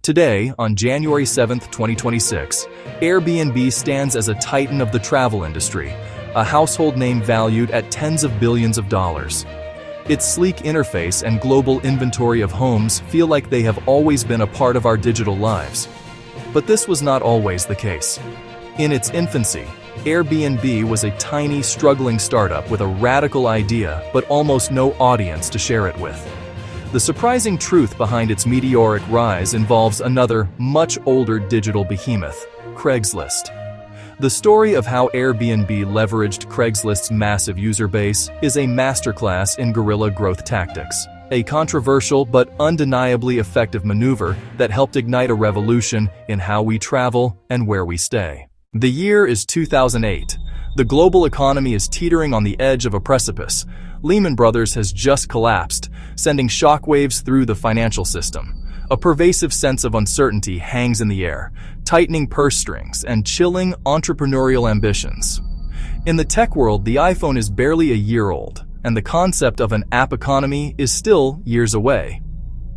Today, on January 7, 2026, Airbnb stands as a titan of the travel industry, a household name valued at tens of billions of dollars. Its sleek interface and global inventory of homes feel like they have always been a part of our digital lives. But this was not always the case. In its infancy, Airbnb was a tiny, struggling startup with a radical idea but almost no audience to share it with. The surprising truth behind its meteoric rise involves another, much older digital behemoth, Craigslist. The story of how Airbnb leveraged Craigslist's massive user base is a masterclass in guerrilla growth tactics, a controversial but undeniably effective maneuver that helped ignite a revolution in how we travel and where we stay. The year is 2008. The global economy is teetering on the edge of a precipice. Lehman Brothers has just collapsed, sending shockwaves through the financial system. A pervasive sense of uncertainty hangs in the air, tightening purse strings and chilling entrepreneurial ambitions. In the tech world, the iPhone is barely a year old, and the concept of an app economy is still years away.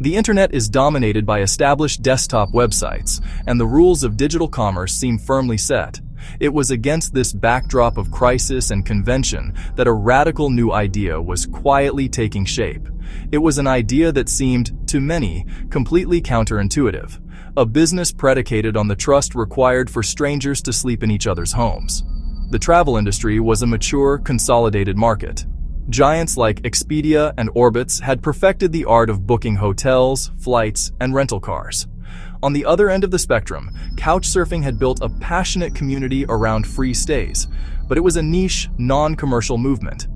The internet is dominated by established desktop websites, and the rules of digital commerce seem firmly set. It was against this backdrop of crisis and convention that a radical new idea was quietly taking shape. It was an idea that seemed, to many, completely counterintuitive. A business predicated on the trust required for strangers to sleep in each other's homes. The travel industry was a mature, consolidated market. Giants like Expedia and Orbitz had perfected the art of booking hotels, flights, and rental cars. On the other end of the spectrum, Couchsurfing had built a passionate community around free stays, but it was a niche, non-commercial movement.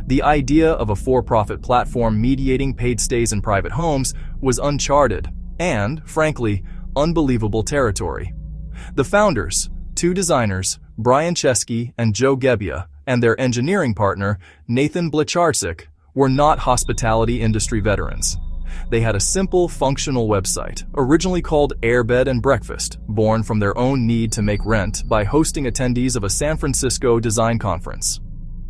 The idea of a for-profit platform mediating paid stays in private homes was uncharted and, frankly, unbelievable territory. The founders, two designers, Brian Chesky and Joe Gebbia, and their engineering partner, Nathan Blecharczyk, were not hospitality industry veterans. They had a simple, functional website, originally called Airbed and Breakfast, born from their own need to make rent by hosting attendees of a San Francisco design conference.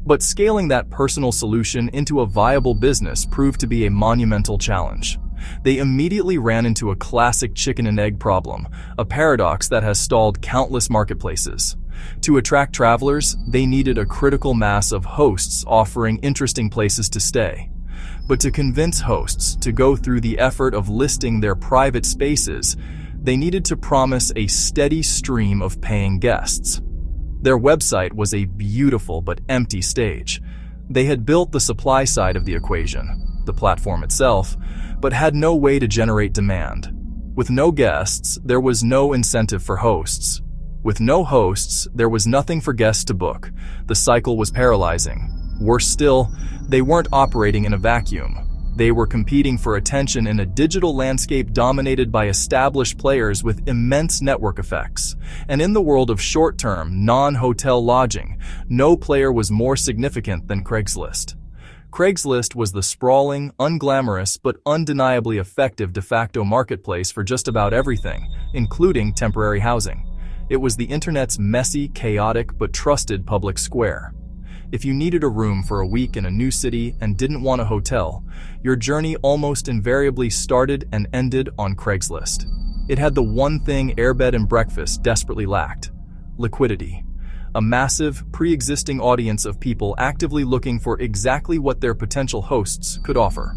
But scaling that personal solution into a viable business proved to be a monumental challenge. They immediately ran into a classic chicken and egg problem, a paradox that has stalled countless marketplaces. To attract travelers, they needed a critical mass of hosts offering interesting places to stay. But to convince hosts to go through the effort of listing their private spaces, they needed to promise a steady stream of paying guests. Their website was a beautiful but empty stage. They had built the supply side of the equation, the platform itself, but had no way to generate demand. With no guests, there was no incentive for hosts. With no hosts, there was nothing for guests to book. The cycle was paralyzing. Worse still, they weren't operating in a vacuum. They were competing for attention in a digital landscape dominated by established players with immense network effects. And in the world of short-term, non-hotel lodging, no player was more significant than Craigslist. Craigslist was the sprawling, unglamorous, but undeniably effective de facto marketplace for just about everything, including temporary housing. It was the internet's messy, chaotic, but trusted public square. If you needed a room for a week in a new city and didn't want a hotel, your journey almost invariably started and ended on Craigslist. It had the one thing Airbed and Breakfast desperately lacked: liquidity. A massive, pre-existing audience of people actively looking for exactly what their potential hosts could offer.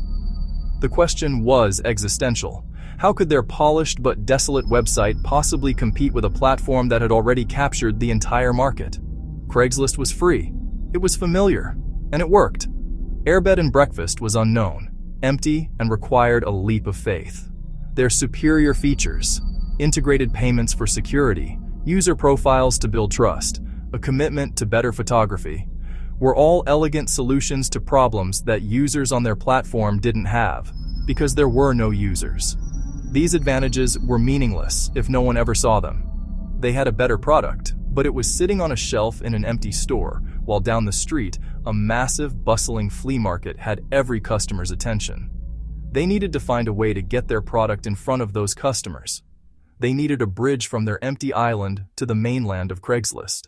The question was existential. How could their polished but desolate website possibly compete with a platform that had already captured the entire market? Craigslist was free. It was familiar, and it worked. Airbed and Breakfast was unknown, empty, and required a leap of faith. Their superior features, integrated payments for security, user profiles to build trust, a commitment to better photography, were all elegant solutions to problems that users on their platform didn't have, because there were no users. These advantages were meaningless if no one ever saw them. They had a better product, but it was sitting on a shelf in an empty store, while down the street, a massive, bustling flea market had every customer's attention. They needed to find a way to get their product in front of those customers. They needed a bridge from their empty island to the mainland of Craigslist.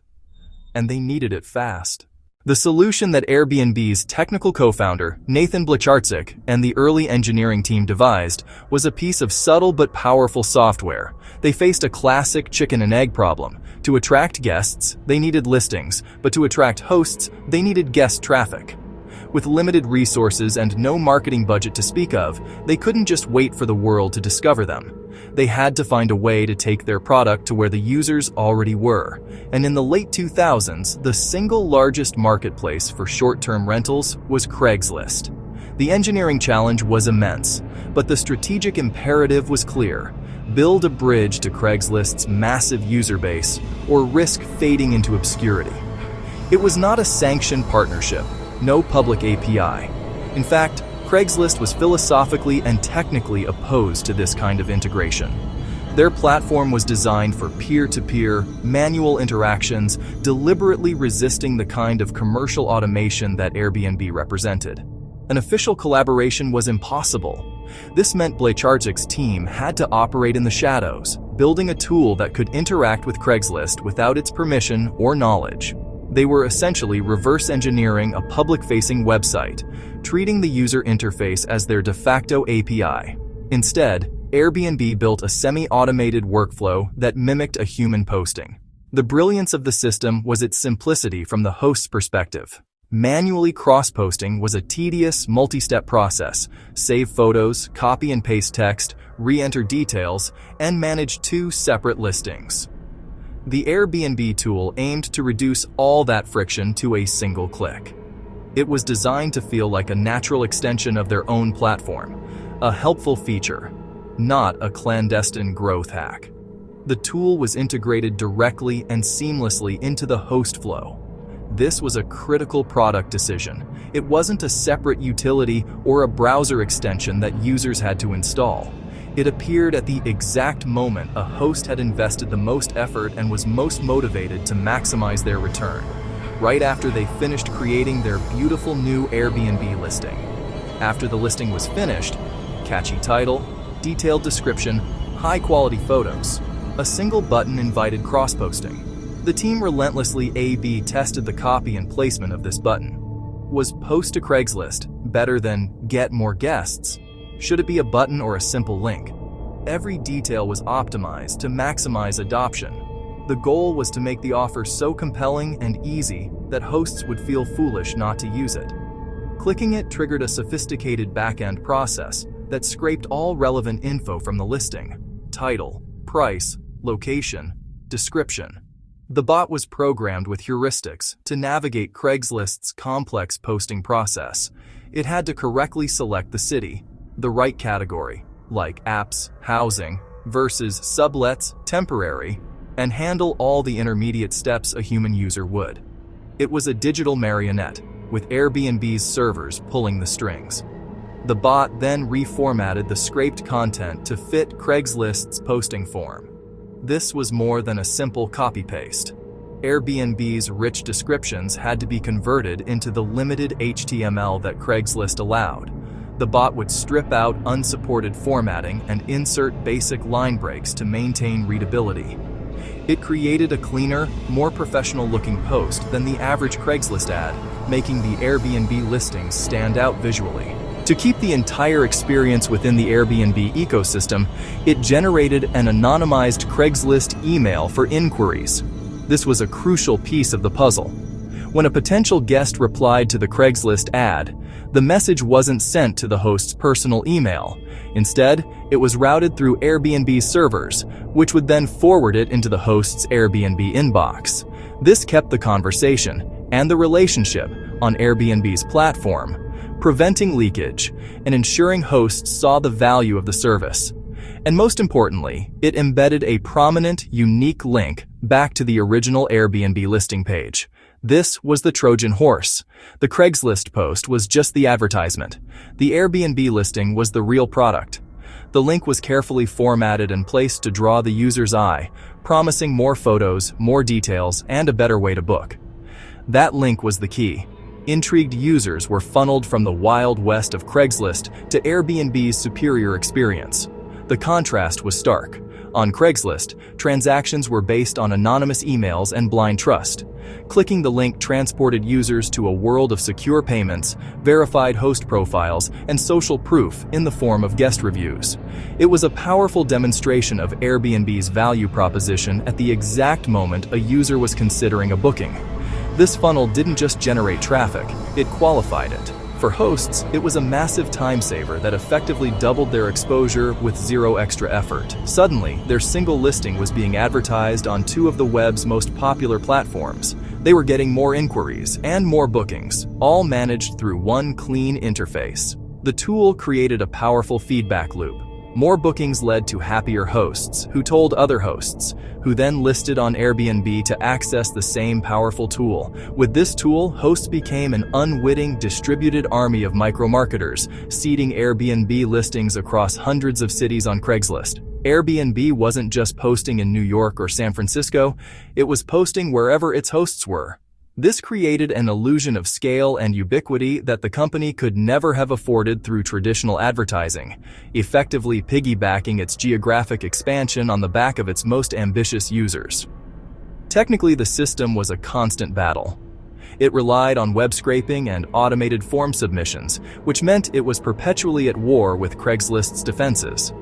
And they needed it fast. The solution that Airbnb's technical co-founder, Nathan Blecharczyk, and the early engineering team devised was a piece of subtle but powerful software. They faced a classic chicken and egg problem. To attract guests, they needed listings, but to attract hosts, they needed guest traffic. With limited resources and no marketing budget to speak of, they couldn't just wait for the world to discover them. They had to find a way to take their product to where the users already were. And in the late 2000s, the single largest marketplace for short-term rentals was Craigslist. The engineering challenge was immense, but the strategic imperative was clear. Build a bridge to Craigslist's massive user base, or risk fading into obscurity. It was not a sanctioned partnership, no public API. In fact, Craigslist was philosophically and technically opposed to this kind of integration. Their platform was designed for peer-to-peer, manual interactions, deliberately resisting the kind of commercial automation that Airbnb represented. An official collaboration was impossible. This meant Blecharczyk's team had to operate in the shadows, building a tool that could interact with Craigslist without its permission or knowledge. They were essentially reverse engineering a public-facing website, treating the user interface as their de facto API. Instead, Airbnb built a semi-automated workflow that mimicked a human posting. The brilliance of the system was its simplicity from the host's perspective. Manually cross-posting was a tedious, multi-step process. Save photos, copy and paste text, re-enter details, and manage 2 separate listings. The Airbnb tool aimed to reduce all that friction to a single click. It was designed to feel like a natural extension of their own platform, a helpful feature, not a clandestine growth hack. The tool was integrated directly and seamlessly into the host flow. This was a critical product decision. It wasn't a separate utility or a browser extension that users had to install. It appeared at the exact moment a host had invested the most effort and was most motivated to maximize their return, right after they finished creating their beautiful new Airbnb listing. After the listing was finished, catchy title, detailed description, high-quality photos, a single button invited cross-posting. The team relentlessly A/B tested the copy and placement of this button. Was post to Craigslist better than get more guests? Should it be a button or a simple link? Every detail was optimized to maximize adoption. The goal was to make the offer so compelling and easy that hosts would feel foolish not to use it. Clicking it triggered a sophisticated back-end process that scraped all relevant info from the listing: title, price, location, description. The bot was programmed with heuristics to navigate Craigslist's complex posting process. It had to correctly select the city, the right category, like apps, housing, versus sublets, temporary, and handle all the intermediate steps a human user would. It was a digital marionette, with Airbnb's servers pulling the strings. The bot then reformatted the scraped content to fit Craigslist's posting form. This was more than a simple copy-paste. Airbnb's rich descriptions had to be converted into the limited HTML that Craigslist allowed. The bot would strip out unsupported formatting and insert basic line breaks to maintain readability. It created a cleaner, more professional-looking post than the average Craigslist ad, making the Airbnb listings stand out visually. To keep the entire experience within the Airbnb ecosystem, it generated an anonymized Craigslist email for inquiries. This was a crucial piece of the puzzle. When a potential guest replied to the Craigslist ad, the message wasn't sent to the host's personal email. Instead, it was routed through Airbnb servers, which would then forward it into the host's Airbnb inbox. This kept the conversation and the relationship on Airbnb's platform, preventing leakage and ensuring hosts saw the value of the service. And most importantly, it embedded a prominent, unique link back to the original Airbnb listing page. This was the Trojan horse. The Craigslist post was just the advertisement. The Airbnb listing was the real product. The link was carefully formatted and placed to draw the user's eye, promising more photos, more details, and a better way to book. That link was the key. Intrigued users were funneled from the wild west of Craigslist to Airbnb's superior experience. The contrast was stark. On Craigslist, transactions were based on anonymous emails and blind trust. Clicking the link transported users to a world of secure payments, verified host profiles, and social proof in the form of guest reviews. It was a powerful demonstration of Airbnb's value proposition at the exact moment a user was considering a booking. This funnel didn't just generate traffic, it qualified it. For hosts, it was a massive time saver that effectively doubled their exposure with zero extra effort. Suddenly, their single listing was being advertised on two of the web's most popular platforms. They were getting more inquiries and more bookings, all managed through one clean interface. The tool created a powerful feedback loop. More bookings led to happier hosts, who told other hosts, who then listed on Airbnb to access the same powerful tool. With this tool, hosts became an unwitting, distributed army of micro-marketers, seeding Airbnb listings across hundreds of cities on Craigslist. Airbnb wasn't just posting in New York or San Francisco, it was posting wherever its hosts were. This created an illusion of scale and ubiquity that the company could never have afforded through traditional advertising, effectively piggybacking its geographic expansion on the back of its most ambitious users. Technically, the system was a constant battle. It relied on web scraping and automated form submissions, which meant it was perpetually at war with Craigslist's defenses.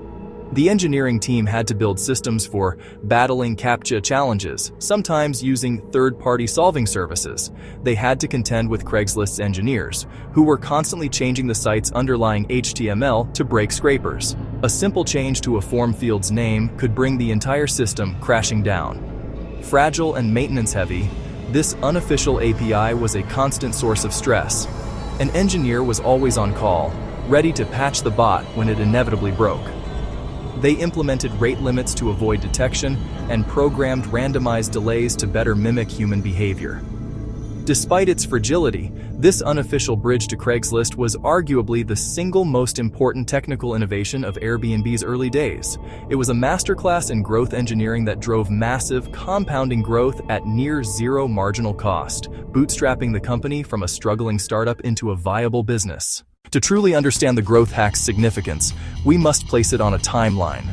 The engineering team had to build systems for battling CAPTCHA challenges, sometimes using third-party solving services. They had to contend with Craigslist's engineers, who were constantly changing the site's underlying HTML to break scrapers. A simple change to a form field's name could bring the entire system crashing down. Fragile and maintenance-heavy, this unofficial API was a constant source of stress. An engineer was always on call, ready to patch the bot when it inevitably broke. They implemented rate limits to avoid detection and programmed randomized delays to better mimic human behavior. Despite its fragility, this unofficial bridge to Craigslist was arguably the single most important technical innovation of Airbnb's early days. It was a masterclass in growth engineering that drove massive, compounding growth at near zero marginal cost, bootstrapping the company from a struggling startup into a viable business. To truly understand the growth hack's significance, we must place it on a timeline.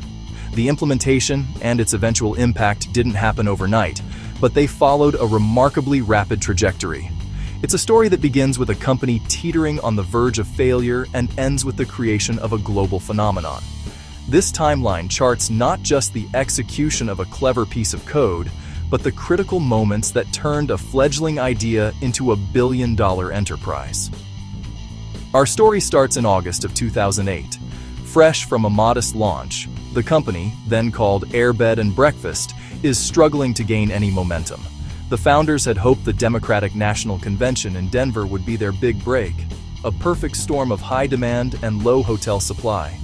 The implementation and its eventual impact didn't happen overnight, but they followed a remarkably rapid trajectory. It's a story that begins with a company teetering on the verge of failure and ends with the creation of a global phenomenon. This timeline charts not just the execution of a clever piece of code, but the critical moments that turned a fledgling idea into a billion-dollar enterprise. Our story starts in August of 2008. Fresh from a modest launch, the company, then called Airbed and Breakfast, is struggling to gain any momentum. The founders had hoped the Democratic National Convention in Denver would be their big break, a perfect storm of high demand and low hotel supply.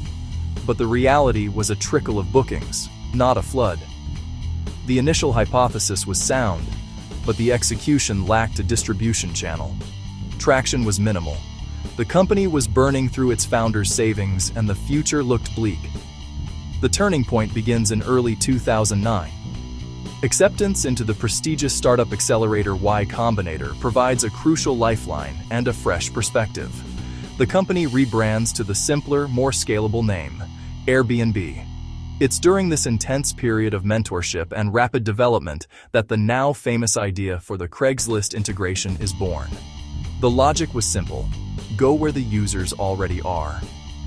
But the reality was a trickle of bookings, not a flood. The initial hypothesis was sound, but the execution lacked a distribution channel. Traction was minimal. The company was burning through its founders' savings and the future looked bleak. The turning point begins in early 2009. Acceptance into the prestigious startup accelerator Y Combinator provides a crucial lifeline and a fresh perspective. The company rebrands to the simpler, more scalable name, Airbnb. It's during this intense period of mentorship and rapid development that the now famous idea for the Craigslist integration is born. The logic was simple. Go where the users already are.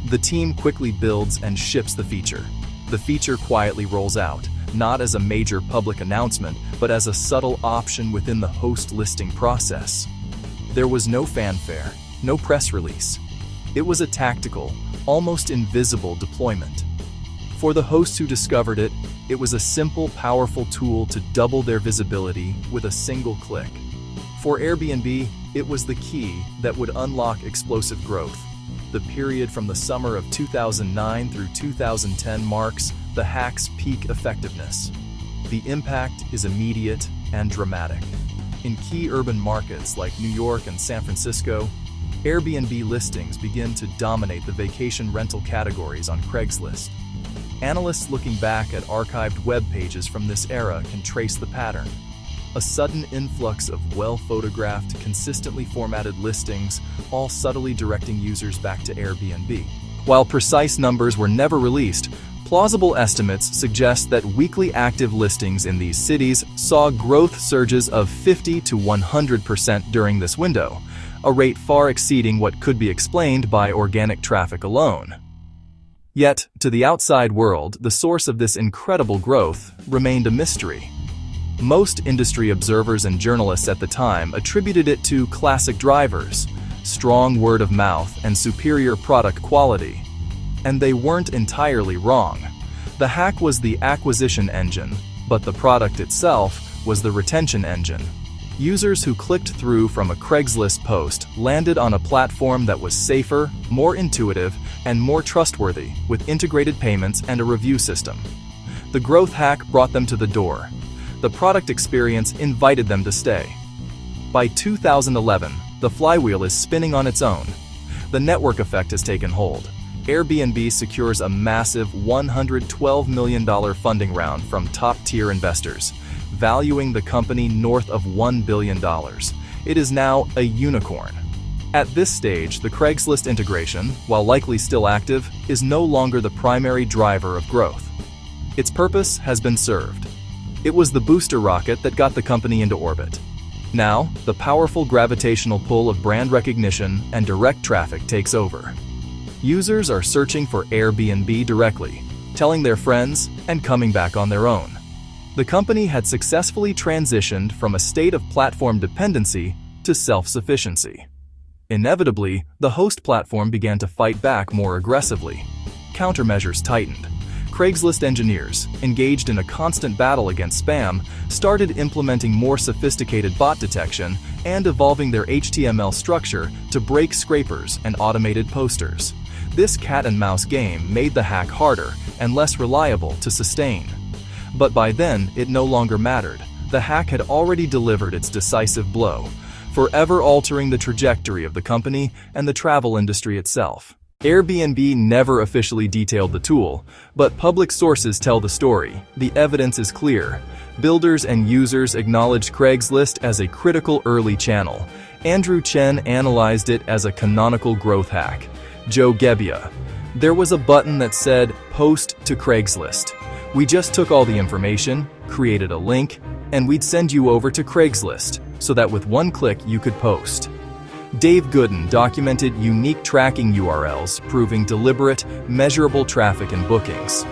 The team quickly builds and ships the feature. The feature quietly rolls out, not as a major public announcement, but as a subtle option within the host listing process. There was no fanfare, no press release. It was a tactical, almost invisible deployment. For the hosts who discovered it, it was a simple, powerful tool to double their visibility with a single click. For Airbnb, it was the key that would unlock explosive growth. The period from the summer of 2009 through 2010 marks the hack's peak effectiveness. The impact is immediate and dramatic. In key urban markets like New York and San Francisco, Airbnb listings begin to dominate the vacation rental categories on Craigslist. Analysts looking back at archived web pages from this era can trace the pattern. A sudden influx of well-photographed, consistently formatted listings, all subtly directing users back to Airbnb. While precise numbers were never released, Plausible estimates suggest that weekly active listings in these cities saw growth surges of 50 to 100% during this window, a rate far exceeding what could be explained by organic traffic alone. Yet, to the outside world, the source of this incredible growth remained a mystery. Most industry observers and journalists at the time attributed it to classic drivers, strong word of mouth, and superior product quality. And they weren't entirely wrong. The hack was the acquisition engine, but the product itself was the retention engine. Users who clicked through from a Craigslist post landed on a platform that was safer, more intuitive, and more trustworthy, with integrated payments and a review system. The growth hack brought them to the door. The product experience invited them to stay. By 2011, the flywheel is spinning on its own. The network effect has taken hold. Airbnb secures a massive $112 million funding round from top-tier investors, valuing the company north of $1 billion. It is now a unicorn. At this stage, the Craigslist integration, while likely still active, is no longer the primary driver of growth. Its purpose has been served. It was the booster rocket that got the company into orbit. Now, the powerful gravitational pull of brand recognition and direct traffic takes over. Users are searching for Airbnb directly, telling their friends, and coming back on their own. The company had successfully transitioned from a state of platform dependency to self-sufficiency. Inevitably, the host platform began to fight back more aggressively. Countermeasures tightened. Craigslist engineers, engaged in a constant battle against spam, started implementing more sophisticated bot detection and evolving their HTML structure to break scrapers and automated posters. This cat-and-mouse game made the hack harder and less reliable to sustain. But by then, it no longer mattered. The hack had already delivered its decisive blow, forever altering the trajectory of the company and the travel industry itself. Airbnb never officially detailed the tool, but public sources tell the story. The evidence is clear. Builders and users acknowledged Craigslist as a critical early channel. Andrew Chen analyzed it as a canonical growth hack. Joe Gebbia: there was a button that said, "Post to Craigslist." We just took all the information, created a link, and we'd send you over to Craigslist, so that with one click you could post. Dave Gooden documented unique tracking URLs proving deliberate, measurable traffic and bookings.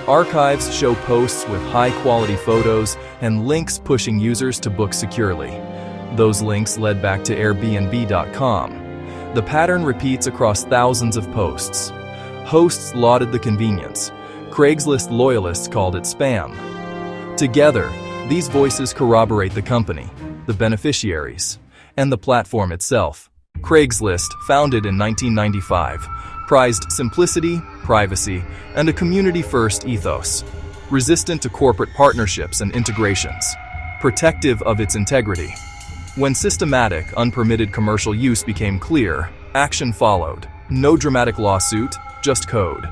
Archives show posts with high-quality photos and links pushing users to book securely. Those links led back to Airbnb.com. The pattern repeats across thousands of posts. Hosts lauded the convenience. Craigslist loyalists called it spam. Together, these voices corroborate the company, the beneficiaries, and the platform itself. Craigslist, founded in 1995, prized simplicity, privacy, and a community-first ethos. Resistant to corporate partnerships and integrations. Protective of its integrity. When systematic, unpermitted commercial use became clear, action followed. No dramatic lawsuit, just code.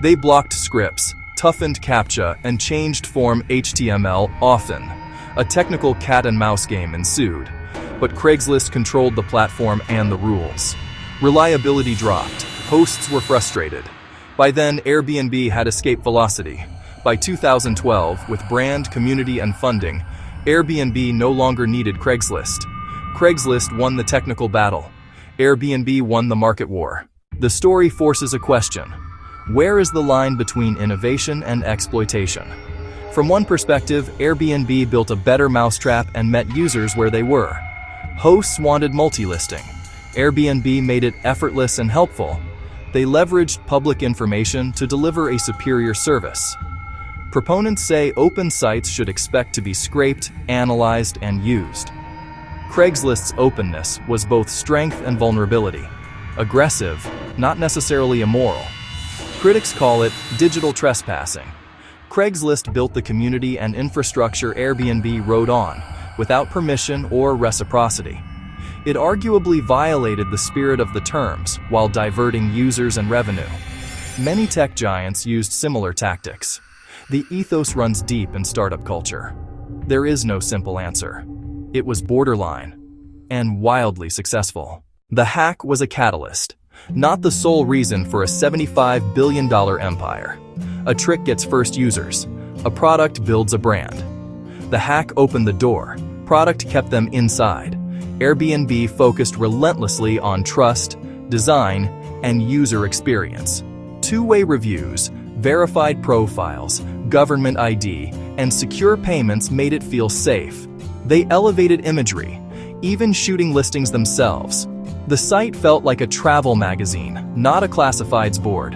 They blocked scripts, toughened CAPTCHA, and changed form HTML often. A technical cat-and-mouse game ensued. But Craigslist controlled the platform and the rules. Reliability dropped. Hosts were frustrated. By then, Airbnb had escape velocity. By 2012, with brand, community, and funding, Airbnb no longer needed Craigslist. Craigslist won the technical battle. Airbnb won the market war. The story forces a question. Where is the line between innovation and exploitation? From one perspective, Airbnb built a better mousetrap and met users where they were. Hosts wanted multi-listing. Airbnb made it effortless and helpful. They leveraged public information to deliver a superior service. Proponents say open sites should expect to be scraped, analyzed, and used. Craigslist's openness was both strength and vulnerability. Aggressive, not necessarily immoral. Critics call it digital trespassing. Craigslist built the community and infrastructure Airbnb rode on, without permission or reciprocity. It arguably violated the spirit of the terms while diverting users and revenue. Many tech giants used similar tactics. The ethos runs deep in startup culture. There is no simple answer. It was borderline and wildly successful. The hack was a catalyst, not the sole reason for a $75 billion empire. A trick gets first users. A product builds a brand. The hack opened the door. Product kept them inside. Airbnb focused relentlessly on trust, design, and user experience. Two-way reviews, verified profiles, government ID, and secure payments made it feel safe. They elevated imagery, even shooting listings themselves. The site felt like a travel magazine, not a classifieds board.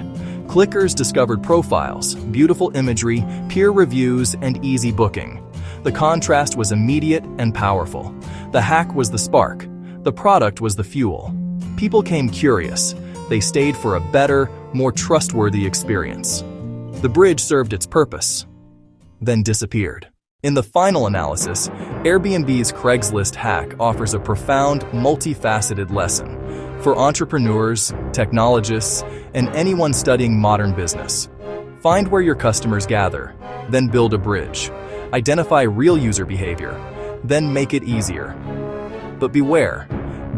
Clickers discovered profiles, beautiful imagery, peer reviews, and easy booking. The contrast was immediate and powerful. The hack was the spark. The product was the fuel. People came curious. They stayed for a better, more trustworthy experience. The bridge served its purpose, then disappeared. In the final analysis, Airbnb's Craigslist hack offers a profound, multifaceted lesson for entrepreneurs, technologists, and anyone studying modern business. Find where your customers gather, then build a bridge. Identify real user behavior, then make it easier. But beware,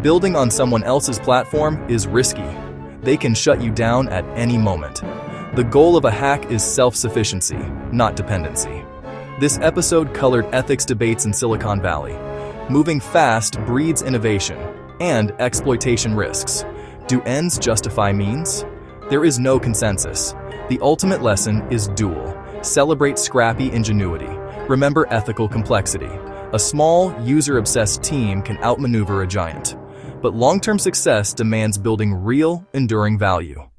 building on someone else's platform is risky. They can shut you down at any moment. The goal of a hack is self-sufficiency, not dependency. This episode colored ethics debates in Silicon Valley. Moving fast breeds innovation and exploitation risks. Do ends justify means? There is no consensus. The ultimate lesson is dual. Celebrate scrappy ingenuity. Remember ethical complexity. A small, user-obsessed team can outmaneuver a giant. But long-term success demands building real, enduring value.